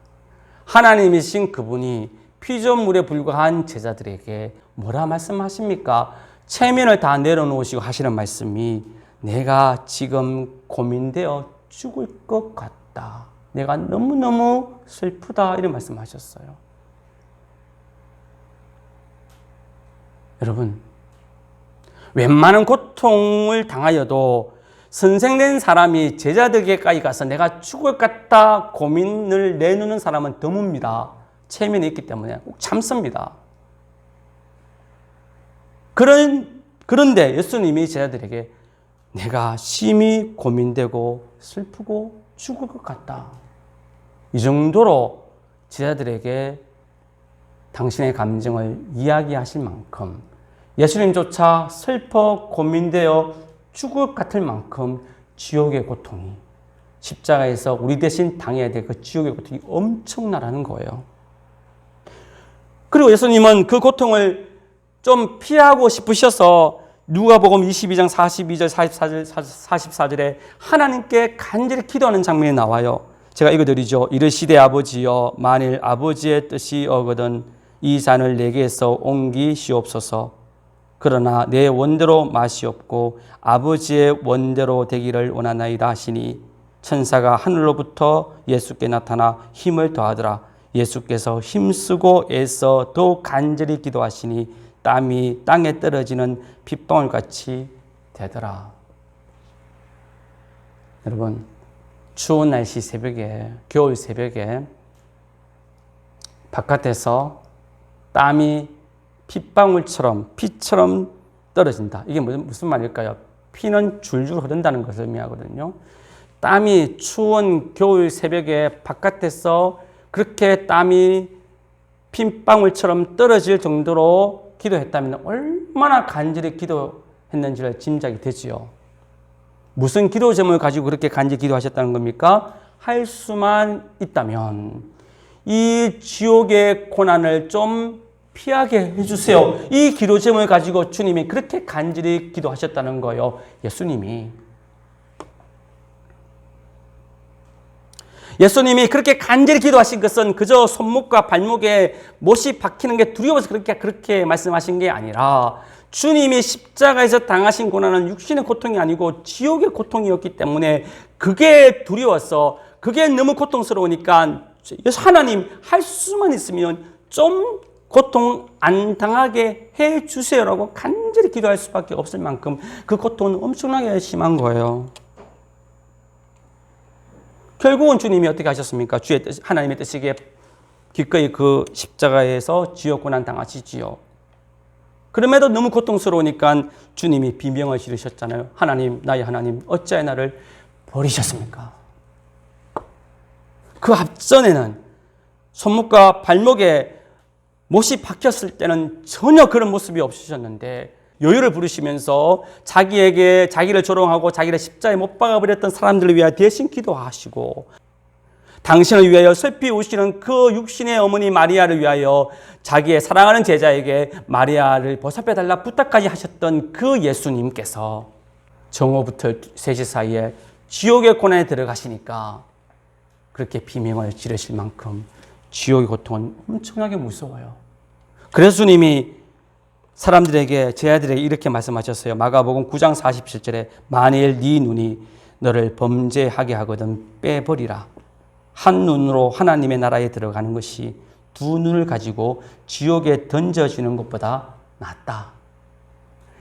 하나님이신 그분이 피조물에 불과한 제자들에게 뭐라 말씀하십니까? 체면을 다 내려놓으시고 하시는 말씀이 내가 지금 고민되어 죽을 것 같다. 내가 너무너무 슬프다. 이런 말씀하셨어요. 여러분, 웬만한 고통을 당하여도 선생된 사람이 제자들에게까지 가서 내가 죽을 것 같다 고민을 내놓는 사람은 드뭅니다. 체면이 있기 때문에 꼭 참습니다. 그런데 예수님이 제자들에게 내가 심히 고민되고 슬프고 죽을 것 같다. 이 정도로 제자들에게 당신의 감정을 이야기하실 만큼 예수님조차 슬퍼 고민되어 죽을 것 같을 만큼 지옥의 고통이 십자가에서 우리 대신 당해야 될 그 지옥의 고통이 엄청나라는 거예요. 그리고 예수님은 그 고통을 좀 피하고 싶으셔서 누가복음 22장 42절 44절에 하나님께 간절히 기도하는 장면이 나와요. 제가 읽어드리죠. 이르시되 아버지여 만일 아버지의 뜻이 어거든 이 잔을 내게서 옮기시옵소서. 그러나 내 원대로 마시옵고 아버지의 원대로 되기를 원하나이다 하시니 천사가 하늘로부터 예수께 나타나 힘을 더하더라. 예수께서 힘쓰고 애써 더욱 간절히 기도하시니 땀이 땅에 떨어지는 핏방울같이 되더라. 여러분, 추운 날씨 새벽에, 겨울 새벽에 바깥에서 땀이 핏방울처럼 피처럼 떨어진다. 이게 무슨 말일까요? 피는 줄줄 흐른다는 것을 의미하거든요. 땀이 추운 겨울 새벽에 바깥에서 그렇게 땀이 핏방울처럼 떨어질 정도로 기도했다면 얼마나 간절히 기도했는지를 짐작이 되지요. 무슨 기도 제목을 가지고 그렇게 간절히 기도하셨다는 겁니까? 할 수만 있다면 이 지옥의 고난을 좀 피하게 해주세요. 이 기도 제목을 가지고 주님이 그렇게 간절히 기도하셨다는 거예요. 예수님이 그렇게 간절히 기도하신 것은 그저 손목과 발목에 못이 박히는 게 두려워서 그렇게 말씀하신 게 아니라 주님이 십자가에서 당하신 고난은 육신의 고통이 아니고 지옥의 고통이었기 때문에 그게 두려워서 그게 너무 고통스러우니까 하나님 할 수만 있으면 좀 고통 안 당하게 해 주세요라고 간절히 기도할 수밖에 없을 만큼 그 고통은 엄청나게 심한 거예요. 결국은 주님이 어떻게 하셨습니까? 주의 뜻, 하나님의 뜻이기에 기꺼이 그 십자가에서 지옥 고난 당하시지요. 그럼에도 너무 고통스러우니까 주님이 비명을 지르셨잖아요. 하나님, 나의 하나님, 어찌하여 나를 버리셨습니까? 그 앞전에는 손목과 발목에 못이 박혔을 때는 전혀 그런 모습이 없으셨는데 여유를 부르시면서 자기를 조롱하고 자기를 십자가에 못 박아버렸던 사람들을 위하여 대신 기도하시고 당신을 위하여 슬피 우시는 그 육신의 어머니 마리아를 위하여 자기의 사랑하는 제자에게 마리아를 보살펴달라 부탁까지 하셨던 그 예수님께서 정오부터 3시 사이에 지옥의 고난에 들어가시니까 그렇게 비명을 지르실 만큼 지옥의 고통은 엄청나게 무서워요. 그래서 주님이 사람들에게, 제자들에게 이렇게 말씀하셨어요. 마가복음 9장 47절에 만일 네 눈이 너를 범죄하게 하거든 빼버리라. 한 눈으로 하나님의 나라에 들어가는 것이 두 눈을 가지고 지옥에 던져지는 것보다 낫다.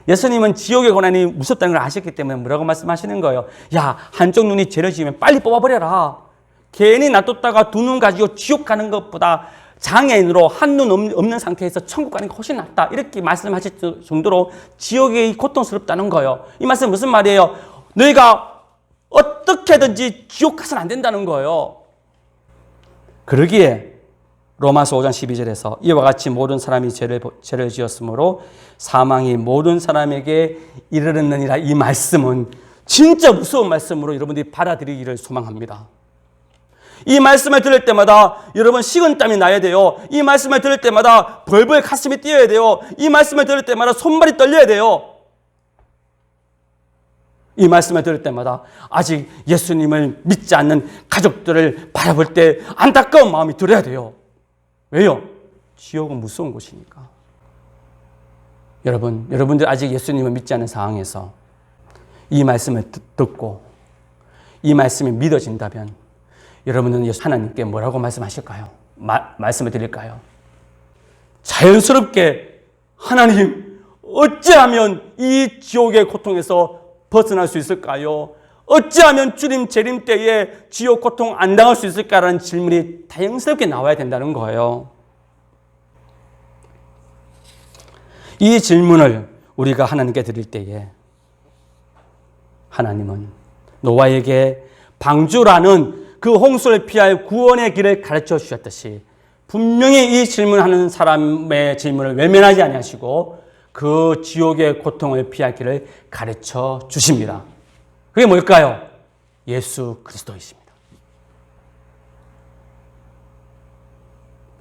예수님은 지옥의 고난이 무섭다는 걸 아셨기 때문에 뭐라고 말씀하시는 거예요? 야, 한쪽 눈이 죄를 지으면 빨리 뽑아버려라. 괜히 놔뒀다가 두 눈 가지고 지옥 가는 것보다 장애인으로 한 눈 없는 상태에서 천국 가는 게 훨씬 낫다. 이렇게 말씀하실 정도로 지옥이 고통스럽다는 거예요. 이 말씀은 무슨 말이에요? 너희가 어떻게든지 지옥 가서는 안 된다는 거예요. 그러기에 로마서 5장 12절에서 이와 같이 모든 사람이 죄를 지었으므로 사망이 모든 사람에게 이르렀느니라. 이 말씀은 진짜 무서운 말씀으로 여러분들이 받아들이기를 소망합니다. 이 말씀을 들을 때마다 여러분 식은땀이 나야 돼요. 이 말씀을 들을 때마다 벌벌 가슴이 뛰어야 돼요. 이 말씀을 들을 때마다 손발이 떨려야 돼요. 이 말씀을 들을 때마다 아직 예수님을 믿지 않는 가족들을 바라볼 때 안타까운 마음이 들어야 돼요. 왜요? 지옥은 무서운 곳이니까. 여러분들 아직 예수님을 믿지 않는 상황에서 이 말씀을 듣고 이 말씀이 믿어진다면 여러분은 하나님께 뭐라고 말씀하실까요? 말씀을 드릴까요? 자연스럽게 하나님, 어찌하면 이 지옥의 고통에서 벗어날 수 있을까요? 어찌하면 주님 재림 때에 지옥 고통 안 당할 수 있을까라는 질문이 다양스럽게 나와야 된다는 거예요. 이 질문을 우리가 하나님께 드릴 때에 하나님은 노아에게 방주라는 그 홍수를 피할 구원의 길을 가르쳐 주셨듯이 분명히 이 질문하는 사람의 질문을 외면하지 아니하시고 그 지옥의 고통을 피할 길을 가르쳐 주십니다. 그게 뭘까요? 예수 그리스도이십니다.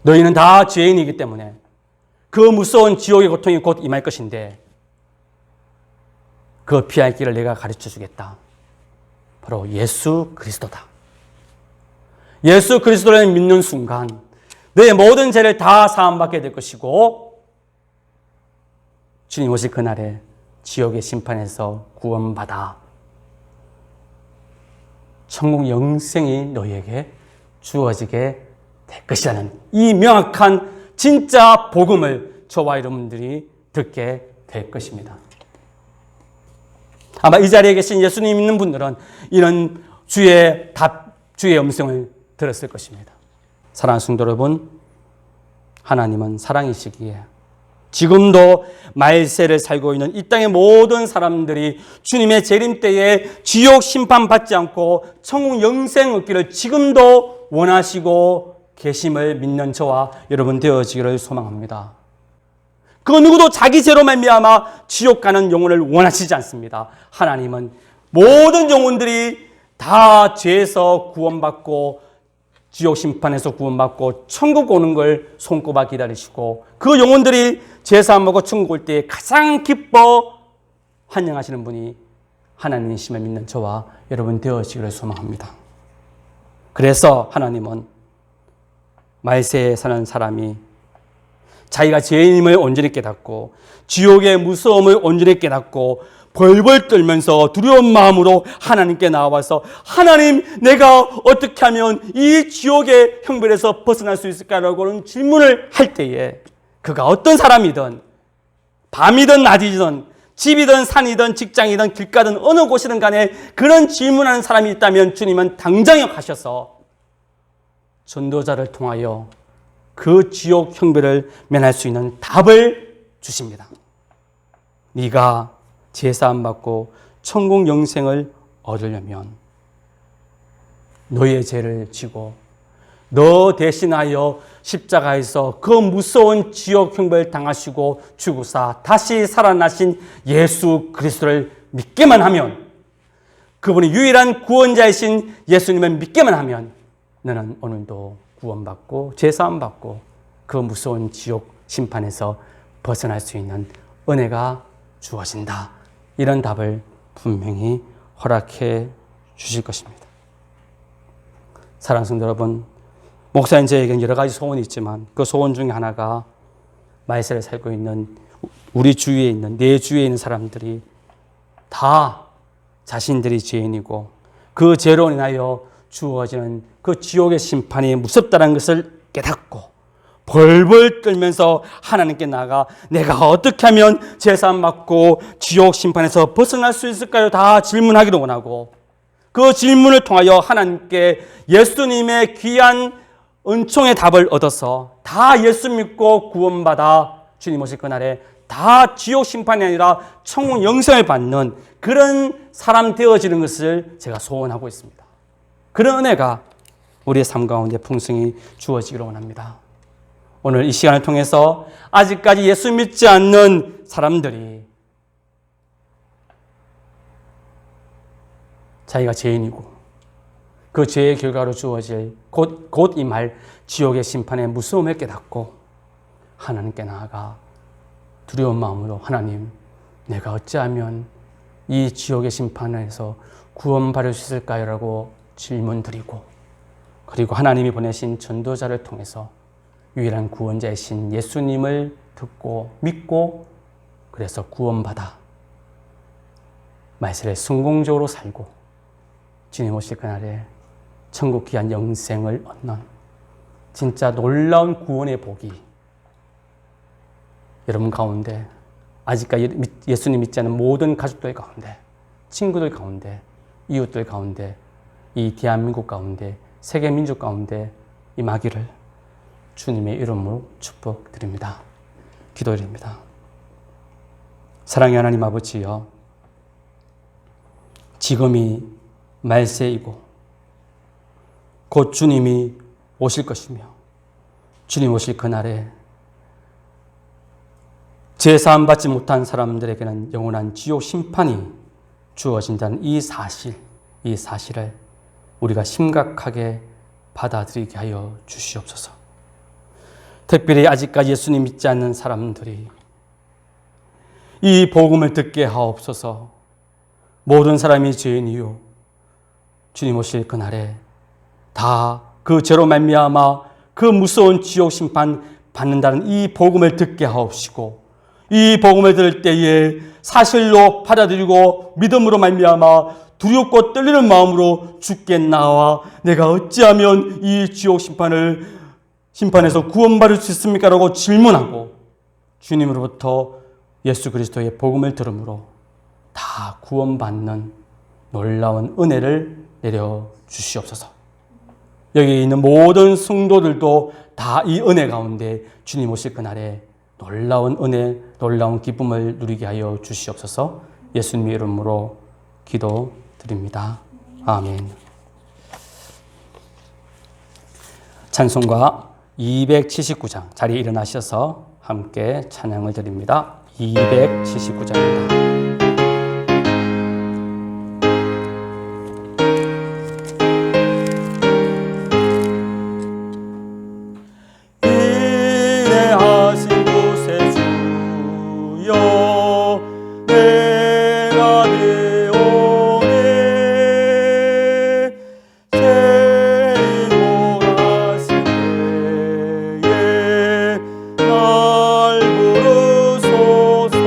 너희는 다 죄인이기 때문에 그 무서운 지옥의 고통이 곧 임할 것인데 그 피할 길을 내가 가르쳐 주겠다. 바로 예수 그리스도다. 예수 그리스도를 믿는 순간 너의 모든 죄를 다 사함받게 될 것이고 주님 오실 그날에 지옥의 심판에서 구원받아 천국 영생이 너희에게 주어지게 될 것이라는 이 명확한 진짜 복음을 저와 여러분들이 듣게 될 것입니다. 아마 이 자리에 계신 예수님 믿는 분들은 이런 주의 음성을 들었을 것입니다. 사랑하는 성도 여러분, 하나님은 사랑이시기에 지금도 말세를 살고 있는 이 땅의 모든 사람들이 주님의 재림 때에 지옥 심판 받지 않고 천국 영생 얻기를 지금도 원하시고 계심을 믿는 저와 여러분 되어지기를 소망합니다. 그 누구도 자기 죄로 말미암아 지옥 가는 영혼을 원하시지 않습니다. 하나님은 모든 영혼들이 다 죄에서 구원받고 지옥 심판에서 구원받고 천국 오는 걸 손꼽아 기다리시고 그 영혼들이 제사함 먹고 천국 올 때 가장 기뻐 환영하시는 분이 하나님이심을 믿는 저와 여러분 되어지기를 소망합니다. 그래서 하나님은 말세에 사는 사람이 자기가 죄인임을 온전히 깨닫고 지옥의 무서움을 온전히 깨닫고 벌벌 떨면서 두려운 마음으로 하나님께 나와서 하나님, 내가 어떻게 하면 이 지옥의 형벌에서 벗어날 수 있을까라고는 질문을 할 때에 그가 어떤 사람이든 밤이든 낮이든 집이든 산이든 직장이든 길가든 어느 곳이든 간에 그런 질문하는 사람이 있다면 주님은 당장에 가셔서 전도자를 통하여 그 지옥 형벌을 면할 수 있는 답을 주십니다. 네가 제사함 받고 천국 영생을 얻으려면 너의 죄를 지고 너 대신하여 십자가에서 그 무서운 지옥 형벌을 당하시고 죽으사 다시 살아나신 예수 그리스도를 믿기만 하면, 그분이 유일한 구원자이신 예수님을 믿기만 하면 너는 오늘도 구원받고 죄사함 받고 그 무서운 지옥 심판에서 벗어날 수 있는 은혜가 주어진다. 이런 답을 분명히 허락해 주실 것입니다. 사랑하는 성도 여러분, 목사님 저에게는 여러 가지 소원이 있지만 그 소원 중에 하나가 말세를 살고 있는 우리 주위에 있는, 내 주위에 있는 사람들이 다 자신들이 죄인이고 그 죄로 인하여 주어지는 그 지옥의 심판이 무섭다는 것을 깨닫고 벌벌 떨면서 하나님께 나아가 내가 어떻게 하면 죄사함 받고 지옥 심판에서 벗어날 수 있을까요? 다 질문하기를 원하고, 그 질문을 통하여 하나님께 예수님의 귀한 은총의 답을 얻어서 다 예수 믿고 구원받아 주님 오실 그날에 다 지옥 심판이 아니라 천국 영생을 받는 그런 사람 되어지는 것을 제가 소원하고 있습니다. 그런 은혜가 우리의 삶 가운데 풍성히 주어지기를 원합니다. 오늘 이 시간을 통해서 아직까지 예수 믿지 않는 사람들이 자기가 죄인이고 그 죄의 결과로 주어질 곧 임할 지옥의 심판의 무서움을 깨닫고 하나님께 나아가 두려운 마음으로 하나님, 내가 어찌하면 이 지옥의 심판에서 구원받을 수 있을까요? 라고 질문 드리고, 그리고 하나님이 보내신 전도자를 통해서 유일한 구원자이신 예수님을 듣고 믿고 그래서 구원받아 말세를 성공적으로 살고 주님 오실 그날에 천국 귀한 영생을 얻는 진짜 놀라운 구원의 복이 여러분 가운데, 아직까지 예수님 믿지 않는 모든 가족들 가운데, 친구들 가운데, 이웃들 가운데, 이 대한민국 가운데, 세계 민족 가운데 임하기를 주님의 이름으로 축복드립니다. 기도드립니다. 사랑의 하나님 아버지여, 지금이 말세이고 곧 주님이 오실 것이며 주님 오실 그날에 죄사함 받지 못한 사람들에게는 영원한 지옥 심판이 주어진다는 이 사실을 우리가 심각하게 받아들이게 하여 주시옵소서. 특별히 아직까지 예수님 믿지 않는 사람들이 이 복음을 듣게 하옵소서. 모든 사람이 죄인이요 주님 오실 그날에 다 그 죄로 말미암아 그 무서운 지옥 심판 받는다는 이 복음을 듣게 하옵시고, 이 복음을 들을 때에 사실로 받아들이고 믿음으로 말미암아 두렵고 떨리는 마음으로 주께 나와 내가 어찌하면 이 지옥 심판에서 구원받을 수 있습니까? 라고 질문하고 주님으로부터 예수 그리스도의 복음을 들음으로 다 구원받는 놀라운 은혜를 내려 주시옵소서. 여기 있는 모든 성도들도 다 이 은혜 가운데 주님 오실 그날에 놀라운 은혜, 놀라운 기쁨을 누리게 하여 주시옵소서. 예수님의 이름으로 기도드립니다. 아멘. 찬송가 279장 자리에 일어나셔서 함께 찬양을 드립니다. 279장입니다. 날 부르소서.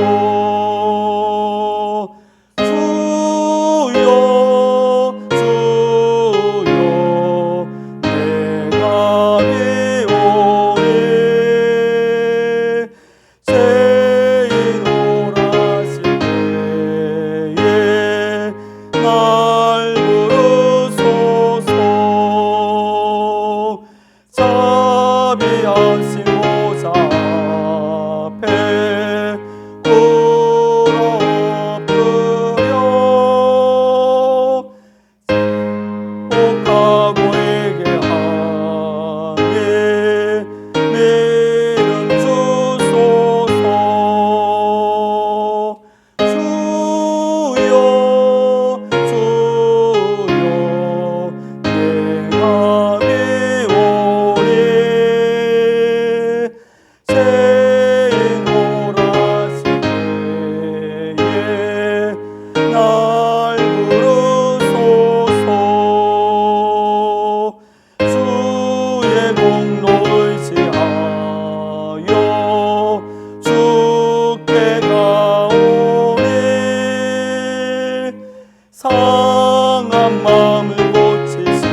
상한 마음을 고치시고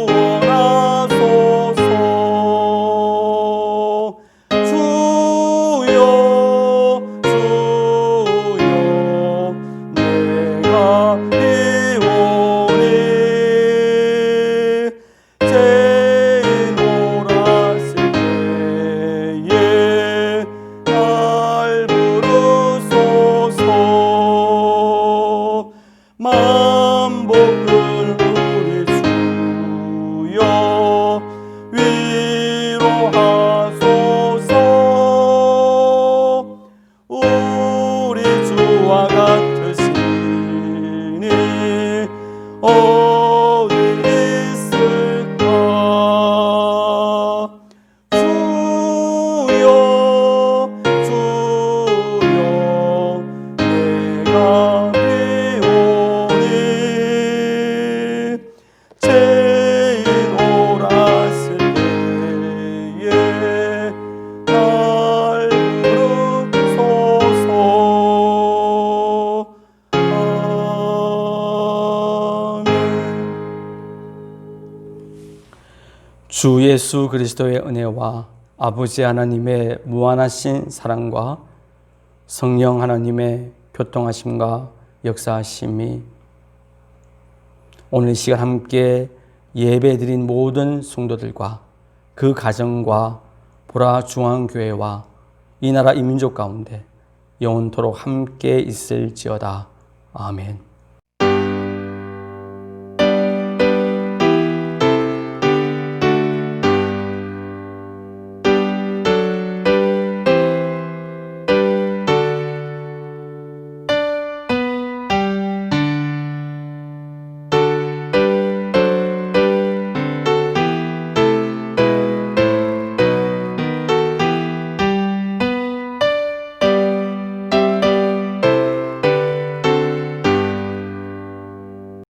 구원하소서. 주여 주여 내가 비오니 죄인 오라실 때에 날 부르소서. 만복을 우리 주여 위로하소서. 우리 주와 같으시니 어디 있을까. 주여 주여 내가 비오니 죄인 오라실 때에 날 부르소서. 아멘. 주 예수 그리스도의 은혜와 아버지 하나님의 무한하신 사랑과 성령 하나님의 교통하심과 역사하심이 오늘 이 시간 함께 예배드린 모든 성도들과 그 가정과 보라 중앙교회와 이 나라 이 민족 가운데 영원토록 함께 있을지어다. 아멘.